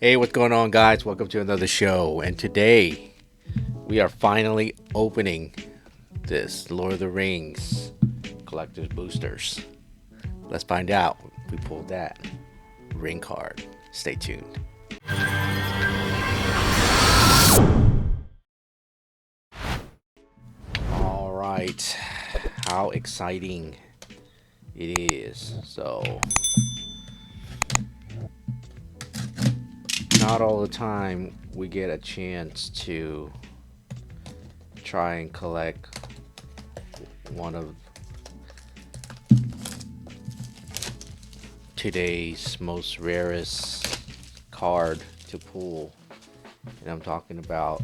Hey, what's going on, guys? Welcome to another show. And today we are finally opening this Lord of the Rings collector's boosters. Let's find out if we pulled that ring card. Stay tuned. All right, how exciting it is. So, not all the time we get a chance to try and collect one of today's most rarest card to pull, and I'm talking about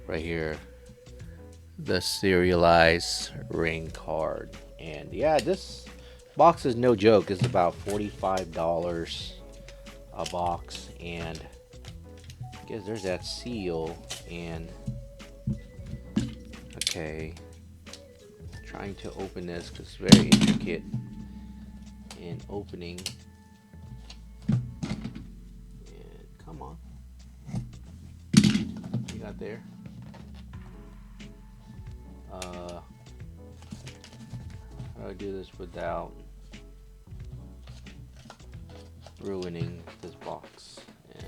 right here, the serialized ring card. And yeah, this box is no joke. It's about $45 a box, and I guess there's that seal. And okay, trying to open this because it's very intricate in opening. And come on, you got there. How do I do this without ruining this box? And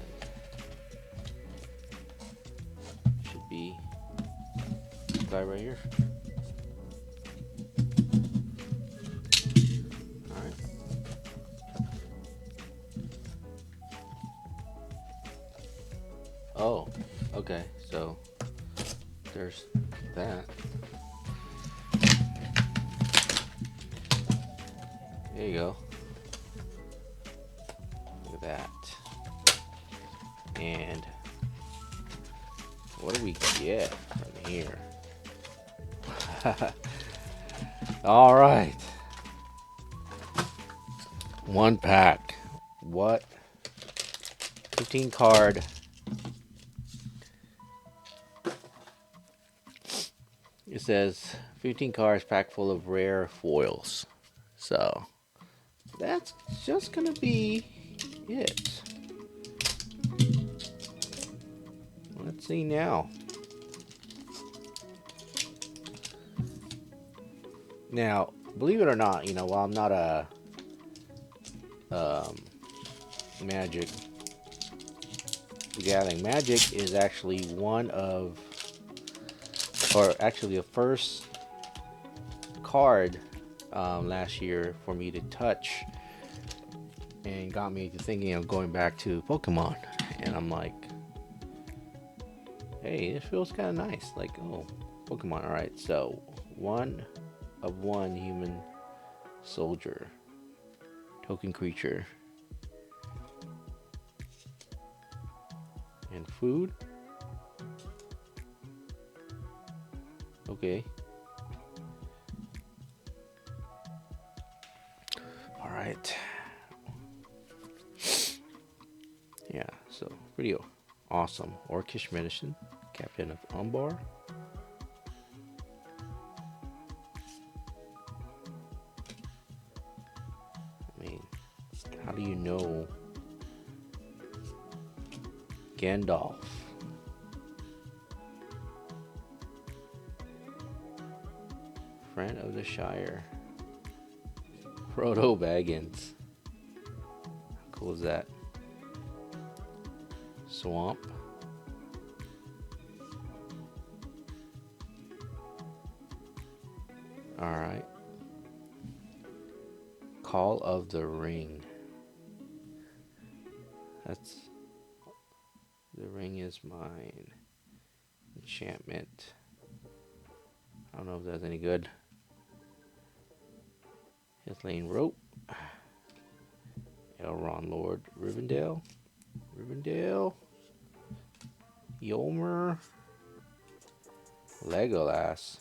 should be this guy right here. Alright. Oh, okay, so there's that. There you go. Look at that. And what do we get from here? All right. One pack. What? 15 card. It says 15 cards, pack full of rare foils. So that's just gonna be it. Let's see now. Now, believe it or not, while I'm not a Magic the Gathering, Magic is actually one of, or actually the first card last year for me to touch, and got me to thinking of going back to Pokemon. And I'm like, hey, this feels kind of nice. Like, oh, Pokemon. All right, so one of one human soldier, token creature, and food. Okay. All right. Yeah, so pretty awesome. Orcish medicine, captain of Umbar. I mean, how do you know Gandolf? Friend of the Shire. Frodo Baggins. How cool is that? Swamp. Alright. Call of the Ring. That's... The ring is mine. Enchantment. I don't know if that's any good. Lane Rope. Elrond Lord Rivendell. Yomer. Legolas.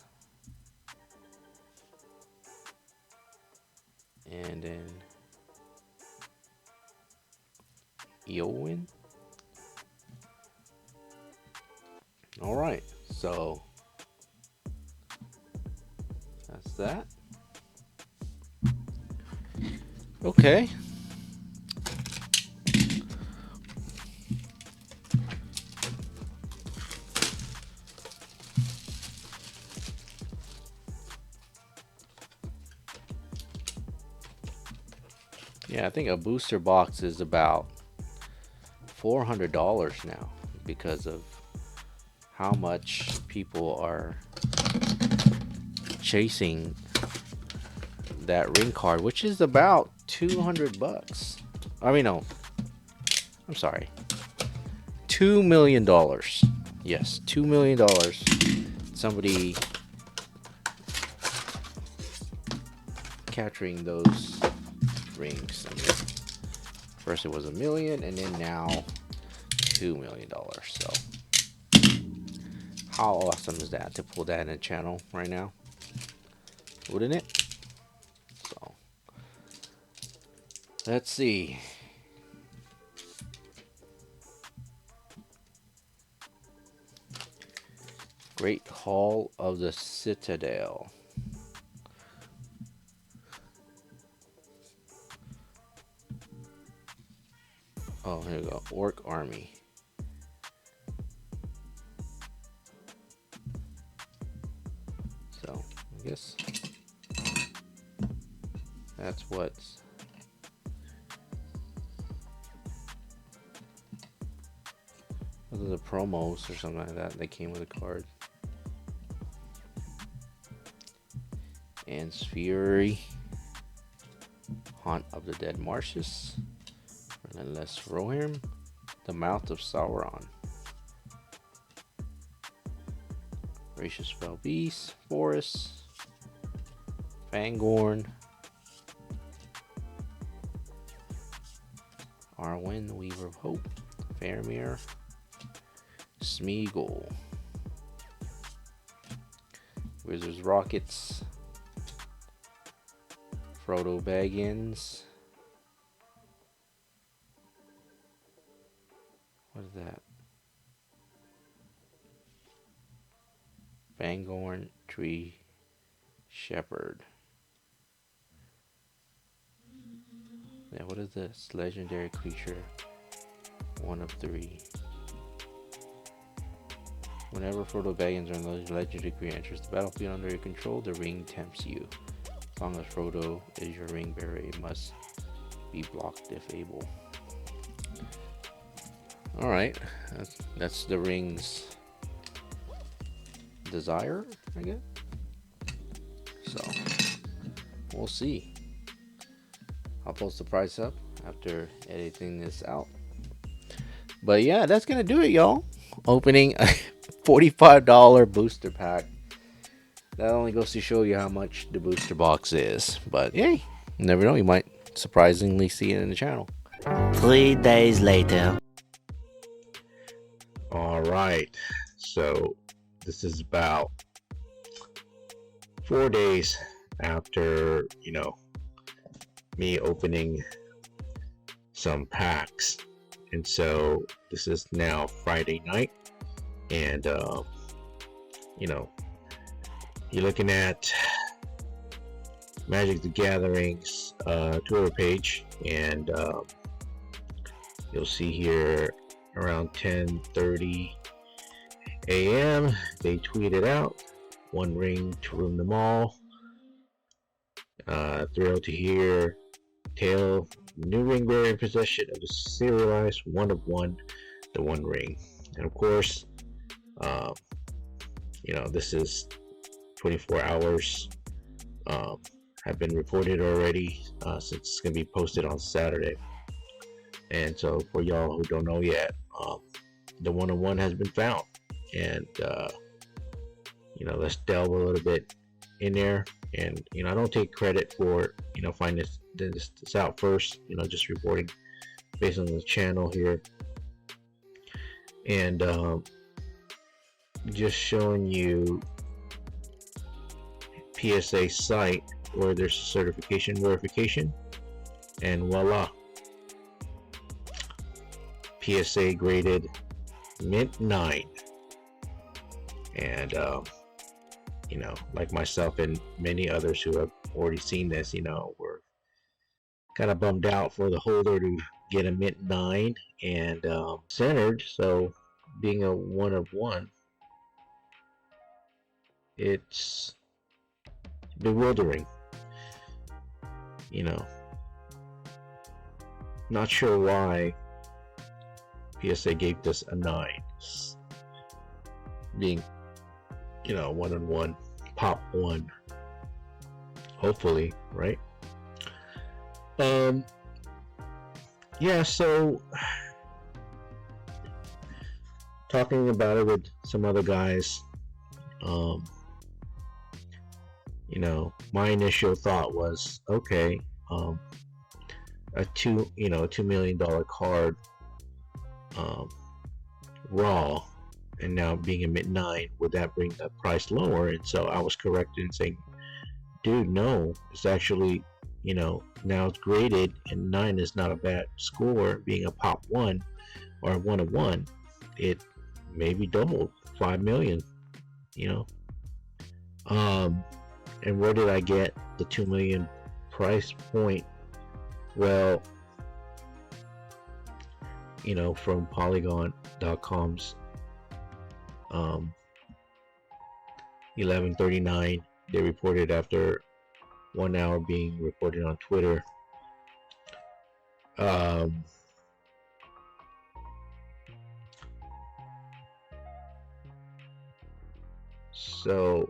And then Eowyn. Alright, so that's that. Okay. Yeah, I think a booster box is about $400 now because of how much people are chasing that ring card, which is about 200 bucks. I mean, no, I'm sorry, $2 million. Yes, $2 million. Somebody capturing those rings. I mean, first it was $1 million, and then now $2 million. So, how awesome is that to pull that in a channel right now? Wouldn't it? So, let's see. Great Hall of the Citadel. Oh, here we go. Orc Army. So, I guess that's what's. Those are the promos or something like that. They came with a card. Anne's Fury. Haunt of the Dead Marshes. Relentless Rohirrim. The Mouth of Sauron. Gracious Fell Beast. Forest. Fangorn. Arwen, Weaver of Hope. Faramir. Smeagol. Wizards Rockets. Frodo Baggins. What is that? Fangorn Tree Shepherd. Yeah, what is this? Legendary creature. 1 of 3. Whenever Frodo Baggins or another legendary creature enters the battlefield under your control, the ring tempts you. As long as Frodo is your ring bearer, it must be blocked if able. Alright, that's the ring's desire, I guess. So, we'll see. I'll post the price up after editing this out. But yeah, that's gonna do it, y'all. Opening a $45 booster pack. That only goes to show you how much the booster box is. But hey, you never know, you might surprisingly see it in the channel. 3 days later. All right, so this is about 4 days after, me opening some packs. And so this is now Friday night, and you're looking at Magic the Gathering's Twitter page, and you'll see here around 10:30 a.m. they tweeted out, "1 ring to ruin them all. Thrilled to hear tale new ring bearer in possession of the serialized 1 of 1, the 1 ring." And of course, this is 24 hours have been reported already, since it's going to be posted on Saturday. And so for y'all who don't know yet, the 1 of 1 has been found. And let's delve a little bit in there. And I don't take credit for finding this out first. Just reporting based on the channel here, and just showing you PSA site where there's certification verification, and voila, PSA graded mint 9. And like myself and many others who have already seen this, we're kind of bummed out for the holder to get a mint 9 and centered. So being a 1 of 1, it's bewildering. Not sure why PSA gave this a 9, being, 1-on-1, pop 1. Hopefully, right? Yeah, so talking about it with some other guys, my initial thought was, okay, a $2 million card, raw, and now being a mid-9, would that bring the price lower? And so I was corrected in saying, dude, no, it's actually, now it's graded, and 9 is not a bad score. Being a pop 1 or a 1-of-1, it maybe doubled 5 million, and where did I get the 2 million price point? Well, from Polygon.com's 11:39, they reported after 1 hour being reported on Twitter. So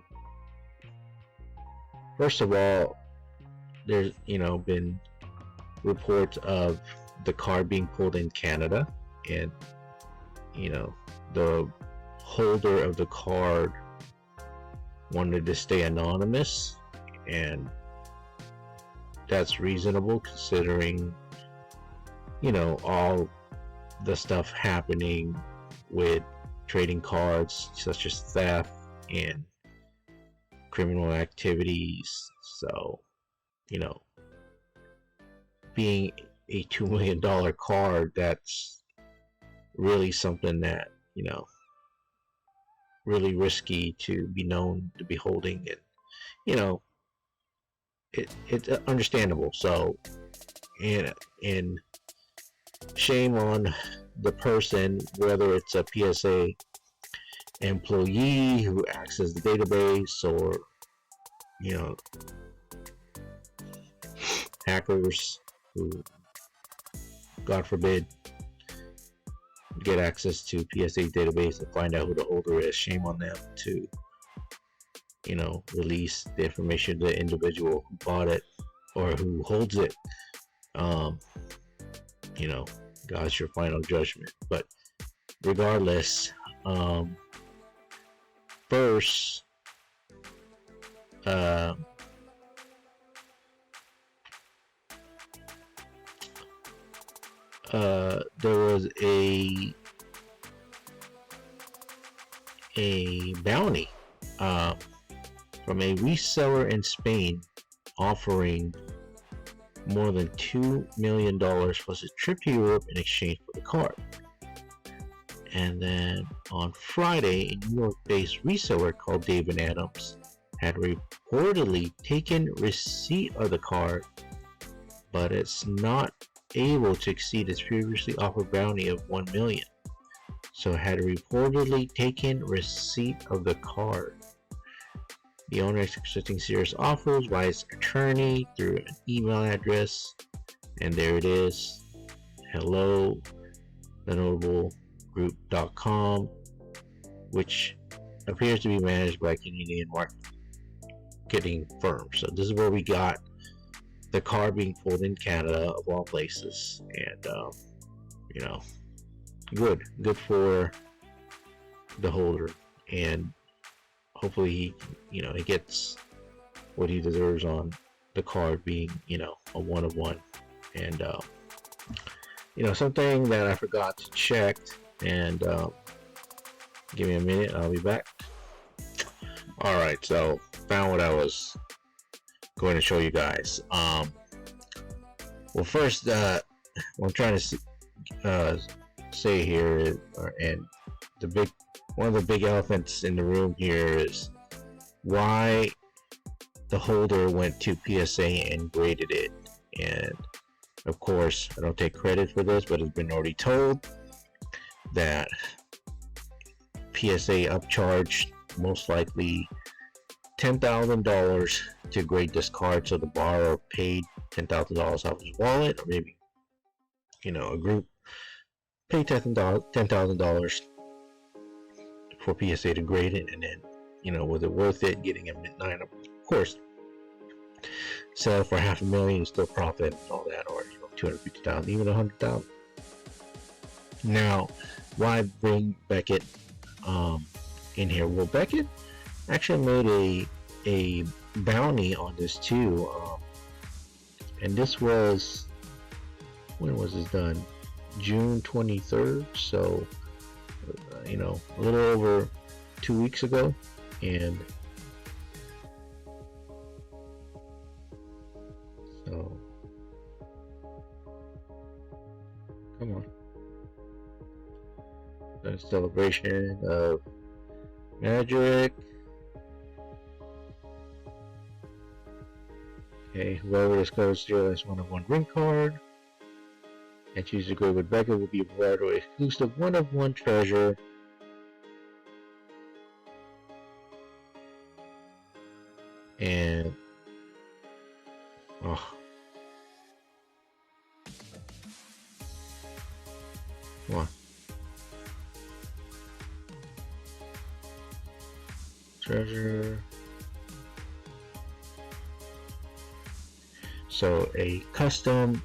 first of all, there's been reports of the card being pulled in Canada, and the holder of the card wanted to stay anonymous, and that's reasonable considering all the stuff happening with trading cards, such as theft and criminal activities. So being a $2 million card, that's really something that really risky to be known to be holding, and it's understandable. So and shame on the person, whether it's a PSA employee who accesses the database, or hackers who, God forbid, get access to PSA database and find out who the holder is. Shame on them to release the information to the individual who bought it or who holds it. God's your final judgment. But regardless, first, there was a bounty from a reseller in Spain offering more than $2 million plus a trip to Europe in exchange for the card. And then on Friday, a New York-based reseller called David Adams had reportedly taken receipt of the card, but it's not able to exceed its previously offered bounty of $1 million. So had reportedly taken receipt of the card. The owner is accepting serious offers by his attorney through an email address, and there it is. Hello, thenotablegroup.com, which appears to be managed by a Canadian marketing firm. So this is where we got the card being pulled in Canada, of all places, and good for the holder, and hopefully he gets what he deserves on the card being a 1-of-1. And something that I forgot to check, and give me a minute, I'll be back. All right, so found what I was going to show you guys. Well, first, what I'm trying to say here is, and one of the big elephants in the room here is why the holder went to PSA and graded it. And of course, I don't take credit for this, but it's been already told that PSA upcharged most likely $10,000 to grade this card, so the borrower paid $10,000 off his wallet, or maybe a group pay $10,000 for PSA to grade it, and then was it worth it getting a midnight? Of course, sell for $500,000, still profit and all that, or 250,000, even 100,000. Now, why bring Beckett in here? Well, Beckett actually made a bounty on this too, and this was, when was this done? June 23rd, so a little over 2 weeks ago. And so, come on, a celebration of Magic. Okay, whoever discovers the last one-of-one ring card and chooses to go with Beckett will be awarded with exclusive one-of-one treasure. And come on, treasure. So a custom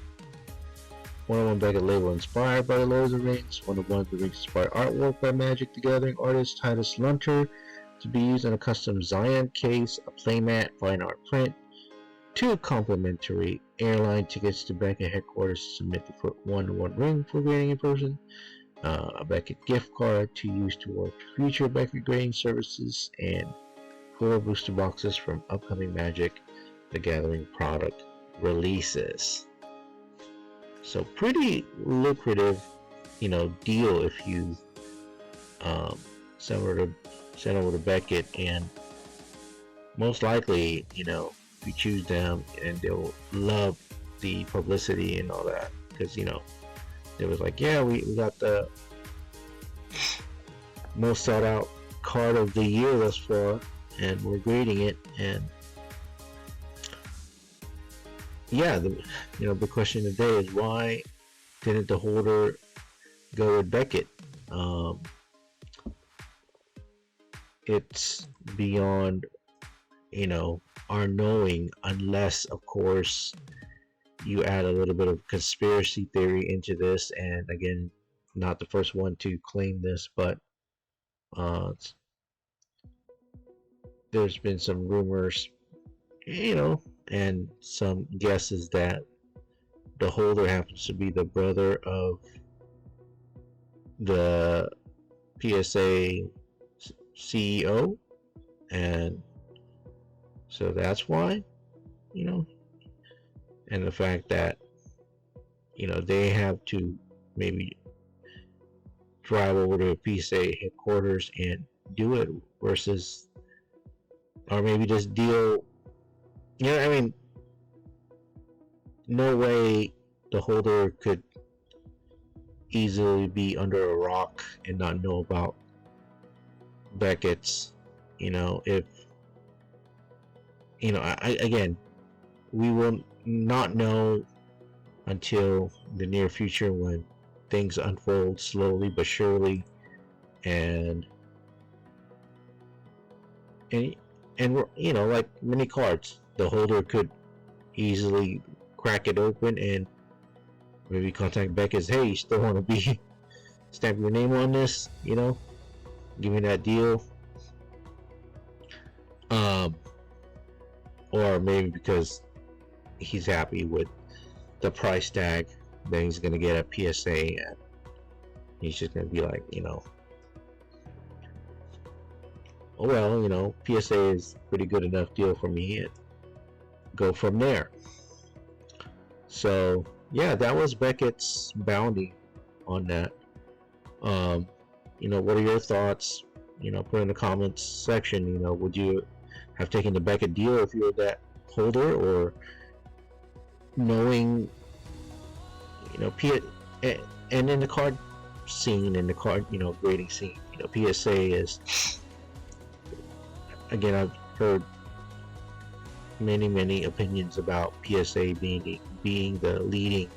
one-of-one Beckett label inspired by the Lord of the Rings. One-of-one of the Rings inspired artwork by Magic the Gathering artist Titus Lunter to be used in a custom Zion case, a playmat, fine art print, 2 complimentary airline tickets to Beckett headquarters to submit the one-to-one ring for grading in person, a Beckett gift card to use toward future Beckett grading services, and 4 booster boxes from upcoming Magic the Gathering product releases. So pretty lucrative, deal if you send over to Beckett, and most likely, if you choose them, and they'll love the publicity and all that, because it was like, yeah, we got the most sought out card of the year thus far, and we're grading it. And yeah, the question today is, why didn't the holder go with Beckett? It's beyond our knowing, unless of course you add a little bit of conspiracy theory into this. And again, not the first one to claim this, but there's been some rumors, and some guesses that the holder happens to be the brother of the PSA CEO, and so that's why, and the fact that they have to maybe drive over to PSA headquarters and do it, versus, or maybe just deal, no way the holder could easily be under a rock and not know about Beckett's, if again, we will not know until the near future, when things unfold slowly but surely, and we're, like many cards, the holder could easily crack it open and maybe contact Beckett, hey, you still want to be stamp your name on this, give me that deal, or maybe because he's happy with the price tag that he's gonna get at PSA, and he's just gonna be like, oh well, PSA is pretty good enough deal for me, and go from there. So yeah, that was Beckett's bounty on that. What are your thoughts? Put in the comments section. Would you have taken the Beckett deal if you were that holder, or knowing, and in the card scene, in the card, grading scene, PSA is, again, I've heard many opinions about PSA being the leading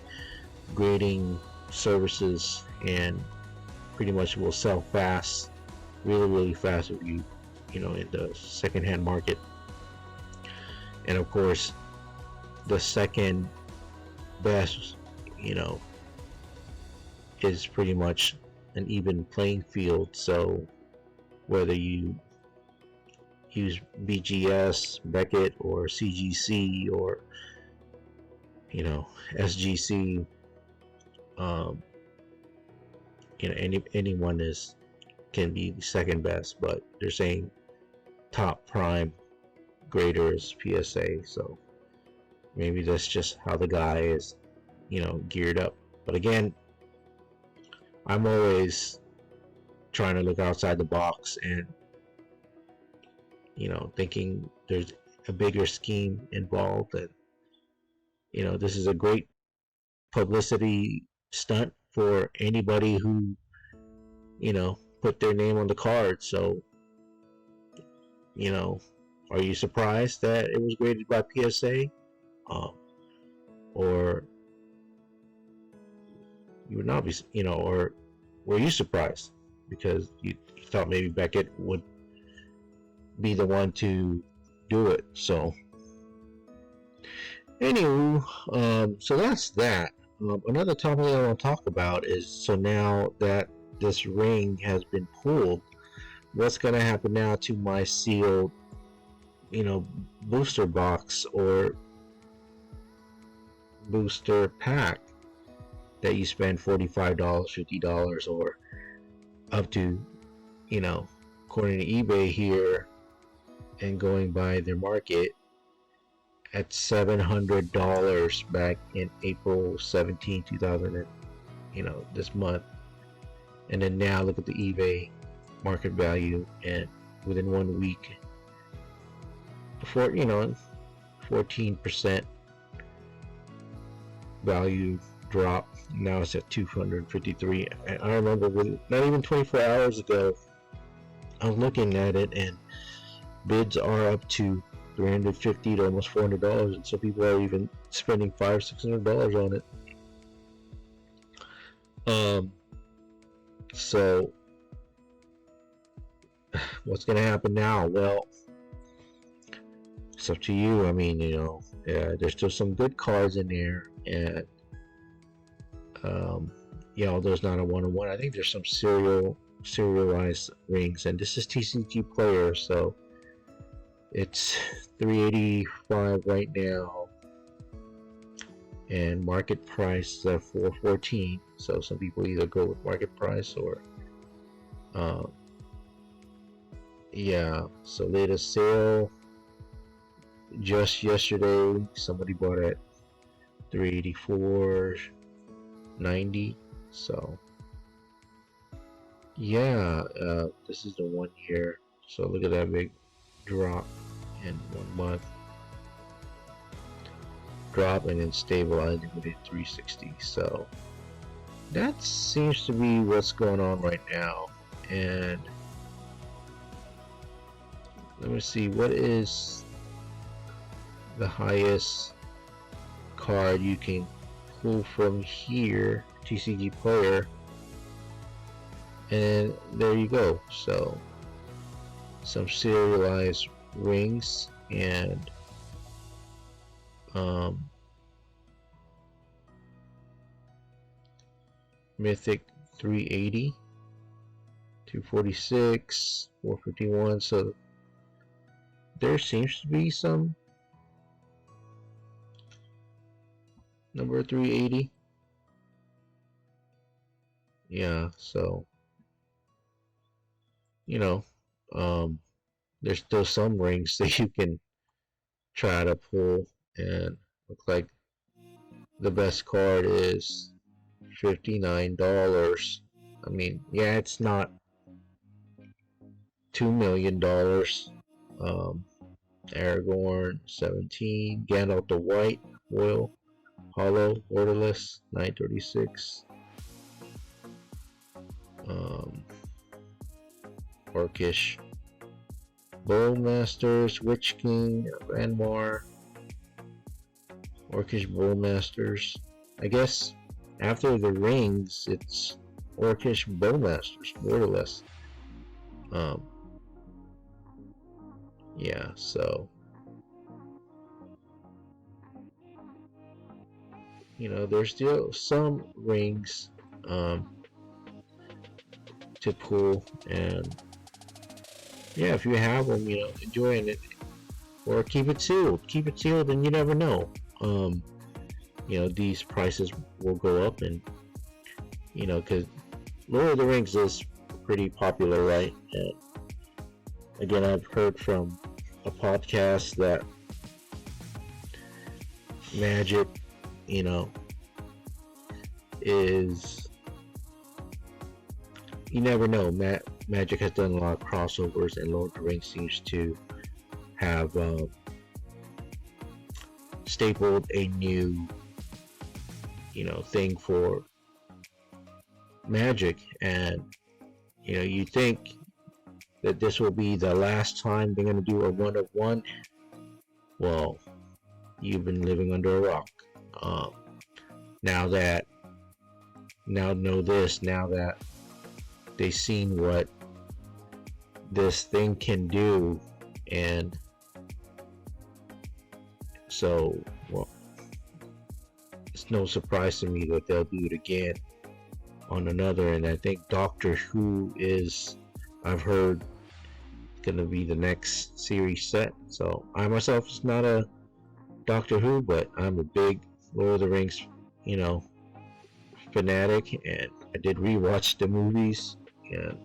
grading services and pretty much will sell fast, really fast if you in the secondhand market. And of course, the second best, is pretty much an even playing field. So whether you use BGS, Beckett, or CGC, or SGC, anyone can be second best, but they're saying top prime grader is PSA. So maybe that's just how the guy is, geared up. But again, I'm always trying to look outside the box and thinking there's a bigger scheme involved. And this is a great publicity stunt for anybody who put their name on the card. So are you surprised that it was graded by PSA, or you would not be, or were you surprised because you thought maybe Beckett would be the one to do it? So anywho, so that's that. Another topic I want to talk about is, so now that this ring has been pulled, what's going to happen now to my sealed booster box or booster pack that you spend $45, $50, or up to, according to eBay here and going by their market, at $700 back in April 17, 2000, this month. And then now look at the eBay market value, and within 1 week, before 14% value drop. Now it's at 253. I remember not even 24 hours ago, I was looking at it and bids are up to $350 to almost $400, and so people are even spending $500-$600 on it. So what's going to happen now? Well, it's up to you. I mean, there's still some good cards in there, and although it's not a one-on-one, I think there's some serialized rings, and this is TCG Player, so it's $385 right now, and market price is at $414. So some people either go with market price or so latest sale just yesterday, somebody bought at $384.90. So this is the 1 year. So look at that big drop in 1 month, drop and then stabilizing within 360. So that seems to be what's going on right now. And let me see, what is the highest card you can pull from here, TCG Player, and there you go. So some serialized rings, and Mythic 380, 246, 451. So there seems to be some number 380. So there's still some rings that you can try to pull, and look like the best card is $59. I mean, it's not $2 million. Aragorn 17, Gandalf the White, Foil, Hollow, Borderless 936. Orcish Bowmasters, Witch King, Ranmar, Orcish Bowmasters. I guess after the rings, it's Orcish Bowmasters, borderless. Um, yeah, so there's still some rings to pull, and yeah, if you have them, enjoy it, or keep it sealed. Keep it sealed, and you never know. These prices will go up, and because Lord of the Rings is pretty popular, right? And again, I've heard from a podcast that Magic, is, you never know. Magic has done a lot of crossovers, and Lord of the Rings seems to have stapled a new, thing for Magic, and you think that this will be the last time they're going to do a one of one. Well, you've been living under a rock. Now know this, now that they've seen what this thing can do, and so, well, it's no surprise to me that they'll do it again on another. And I think Doctor Who is, I've heard, gonna be the next series set. So I myself is not a Doctor Who, but I'm a big Lord of the Rings, fanatic, and I did rewatch the movies, and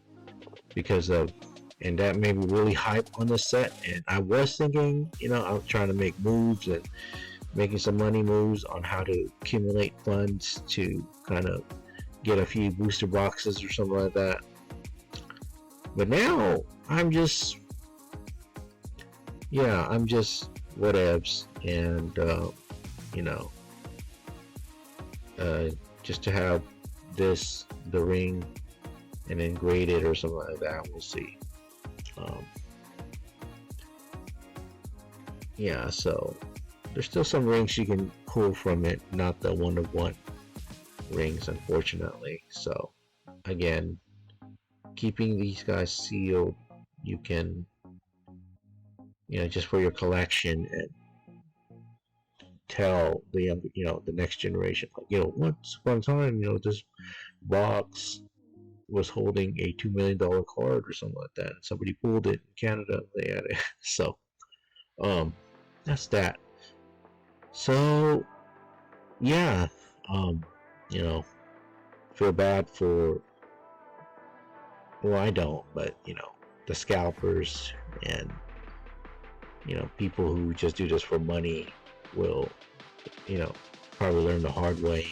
and that made me really hype on the set. And I was thinking, I was trying to make moves and making some money moves on how to accumulate funds to kind of get a few booster boxes or something like that. But now I'm just whatevs, and just to have the ring, and then grade it or something like that. We'll see. So there's still some rings you can pull from it, not the one of one rings, unfortunately. So again, keeping these guys sealed, you can, just for your collection, and tell the younger, the next generation, like, once upon a time, this box was holding a $2 million card or something like that, and somebody pulled it in Canada, they had it. So that's that. So yeah, feel bad for, well, I don't, but the scalpers, and people who just do this for money will, probably learn the hard way.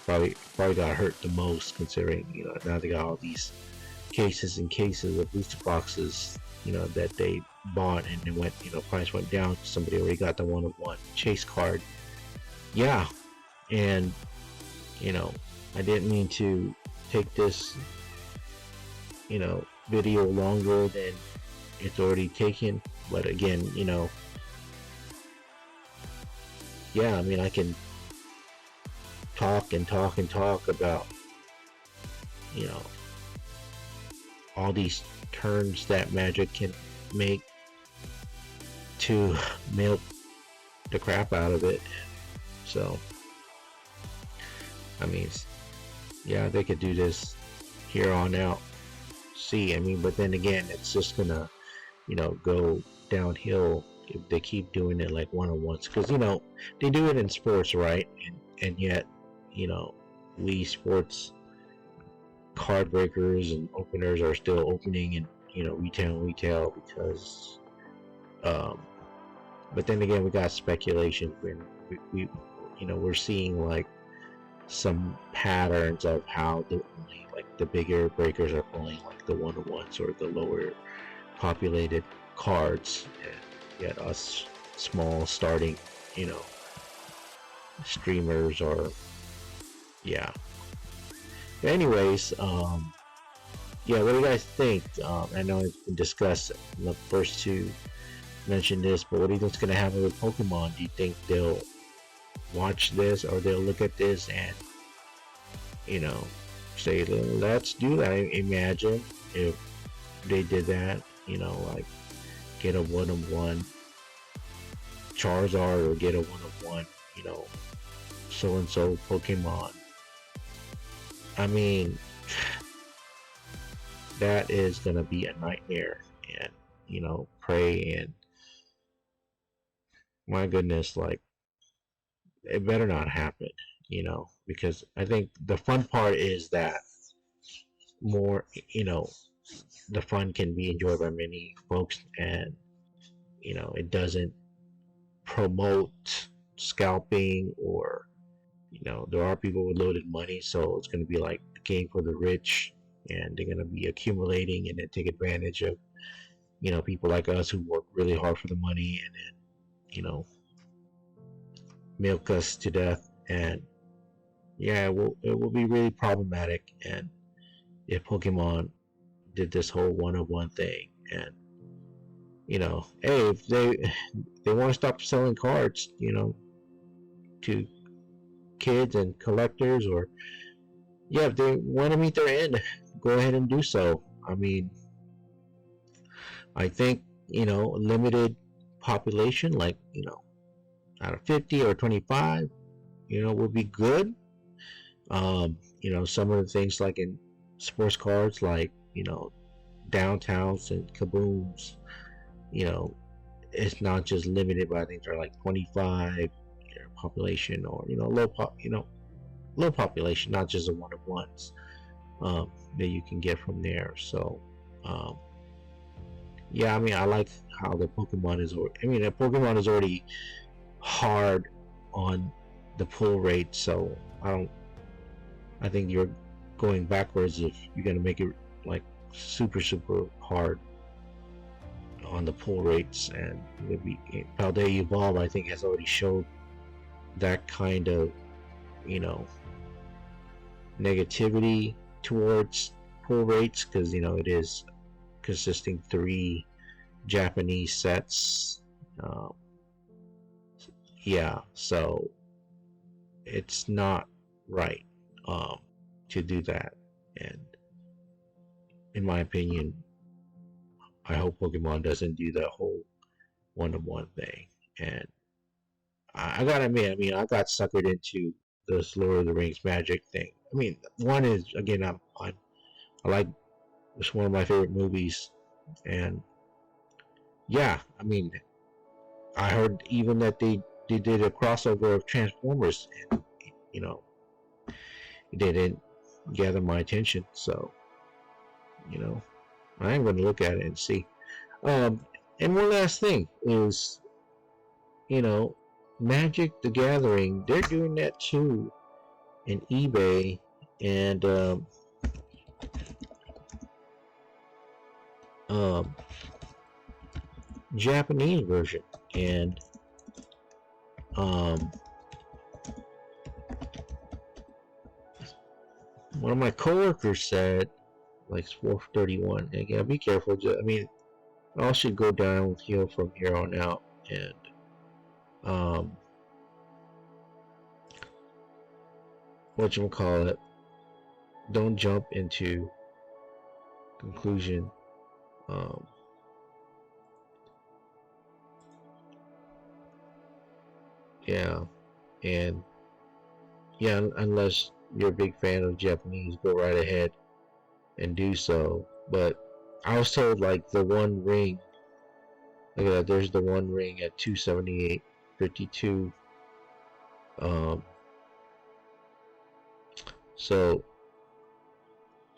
Probably got hurt the most, considering now they got all these cases and cases of booster boxes, that they bought, and it went, price went down. Somebody already got the one of one chase card. Yeah, and I didn't mean to take this video longer than it's already taken, but again, yeah, I mean, I can talk and talk and talk about all these turns that Magic can make to milk the crap out of it. So I mean, yeah, they could do this here on out. See, I mean, but then again, it's just gonna go downhill if they keep doing it like one-on-ones, because they do it in sports, right? And yet Wii Sports card breakers and openers are still opening in retail, because but then again, we got speculation when we're seeing like some patterns of how the bigger breakers are pulling like the one-on-ones or the lower populated cards, and yet us small starting streamers or anyways, yeah, what do you guys think? I know it's been discussed in the first to mention this, but what do you think's gonna happen with Pokemon? Do you think they'll watch this, or they'll look at this and say, let's do that. Imagine if they did that, like get a one-of-one Charizard or get a one-of-one, so-and-so Pokemon. I mean, that is gonna be a nightmare, and pray, and my goodness, like, it better not happen, because I think the fun part is that more, the fun can be enjoyed by many folks, and it doesn't promote scalping, or there are people with loaded money, so it's going to be like the game for the rich, and they're going to be accumulating and then take advantage of people like us who work really hard for the money, and then milk us to death. And yeah, it will be really problematic. And if Pokemon did this whole one-of-one thing, and hey, if they want to stop selling cards, to kids and collectors, or yeah, if they want to meet their end, go ahead and do so. I mean, I think limited population, like out of 50 or 25, would be good. Some of the things like in sports cards, like downtowns and kabooms, it's not just limited, but I think they're like 25 population, or low population, not just the one-of-ones that you can get from there. So yeah, I mean, I like how the Pokemon is. The Pokemon is already hard on the pull rate, so I think you're going backwards if you're gonna make it like super hard on the pull rates. And Paldea Evolve, I think, has already showed that kind of negativity towards pull rates, because it is consisting 3 Japanese sets. Yeah, so it's not right to do that. And in my opinion, I hope Pokemon doesn't do the whole one-of-one thing. And I gotta admit, I got suckered into this Lord of the Rings Magic thing. I mean, one is, again, I like, it's one of my favorite movies, and yeah, I mean, I heard even that they did a crossover of Transformers, and it didn't gather my attention, so I'm going to look at it and see. And one last thing is, Magic the Gathering, they're doing that too in eBay, and Japanese version. And one of my coworkers said, like, 431. Again, be careful. I mean, all should go downhill from here on out. And whatchamacallit, don't jump into conclusion. Yeah, and yeah, unless you're a big fan of Japanese, go right ahead and do so. But I was told, like, the One Ring, look at that, there's the One Ring at 278.52. So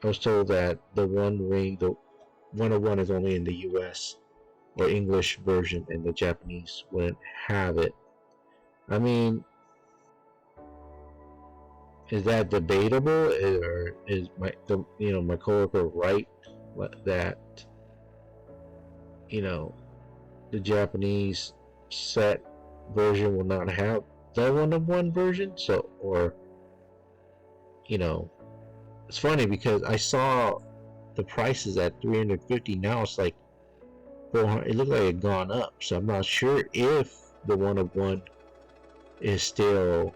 I was told that the One Ring, the 101, is only in the US or English version, and the Japanese wouldn't have it. I mean, is that debatable, or is my coworker right that the Japanese set version will not have the one-of-one version? So, or it's funny because I saw the prices at 350. Now it's like 400. It looked like it had gone up, so I'm not sure if the one-of-one is still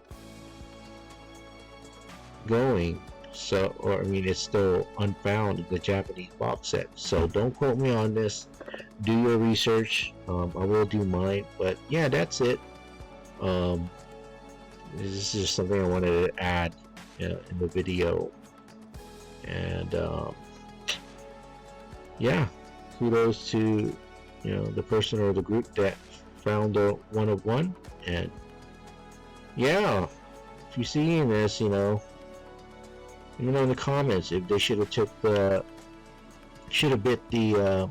going. So, or I mean, it's still unfound in the Japanese box set. So don't quote me on this. Do your research. I will do mine. But yeah, that's it. Um, this is just something I wanted to add in the video. And yeah, kudos to the person or the group that found the one of one. And yeah, if you're seeing this, let me know in the comments if they should have bit the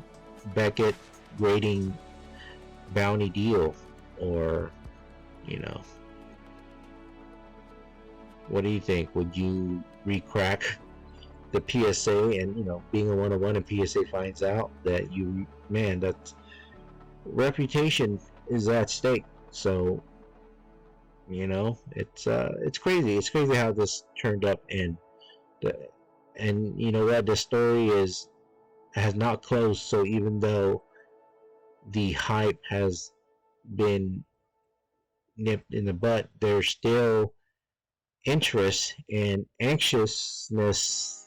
Beckett grading bounty deal, or what do you think? Would you recrack the PSA, and being a 101 and PSA finds out that that reputation is at stake. So it's crazy. It's crazy how this turned up. And you know what, the story has not closed. So even though the hype has been nipped in the butt, there's still interest and anxiousness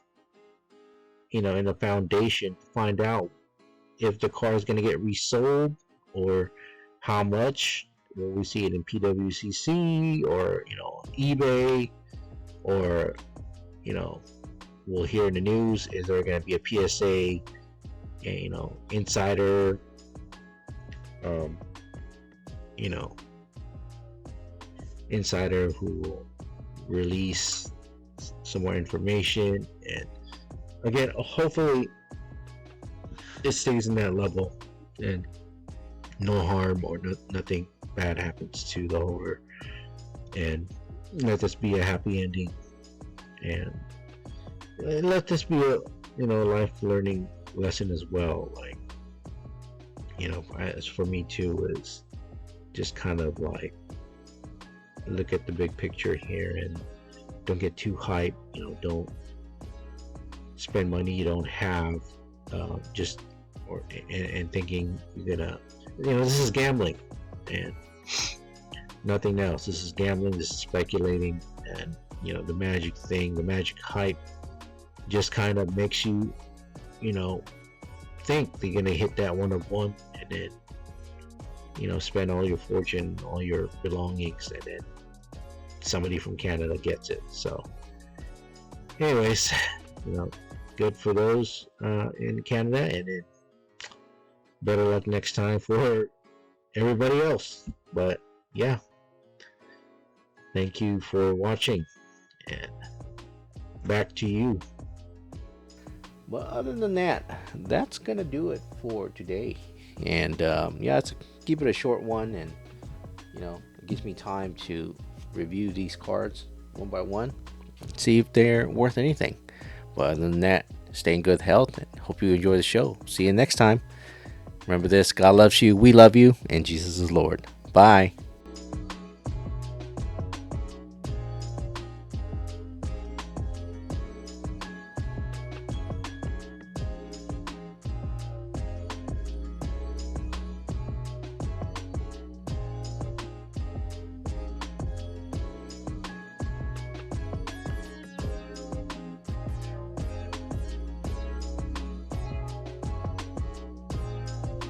in the foundation to find out if the car is going to get resold, or how much. Will we see it in PWCC or eBay, or we'll hear in the news, is there going to be a PSA insider insider who will release some more information. And again, hopefully it stays in that level and no harm or nothing bad happens to the holder, and let this be a happy ending, and let this be a life learning lesson as well. Like as for me too, is just kind of like look at the big picture here and don't get too hyped. Don't spend money you don't have, and thinking you're gonna this is gambling and nothing else. This is gambling, this is speculating. And the magic thing, the magic hype just kind of makes you think they're gonna hit that one of one, and then spend all your fortune, all your belongings, and then somebody from Canada gets it. So anyways, good for those in Canada, and then better luck next time for everybody else. But yeah, thank you for watching, and back to you. Well, other than that, that's gonna do it for today. And yeah, keep it a short one, and it gives me time to review these cards one by one, see if they're worth anything. But other than that, stay in good health, and hope you enjoy the show. See you next time. Remember this: God loves you, we love you, and Jesus is Lord. Bye.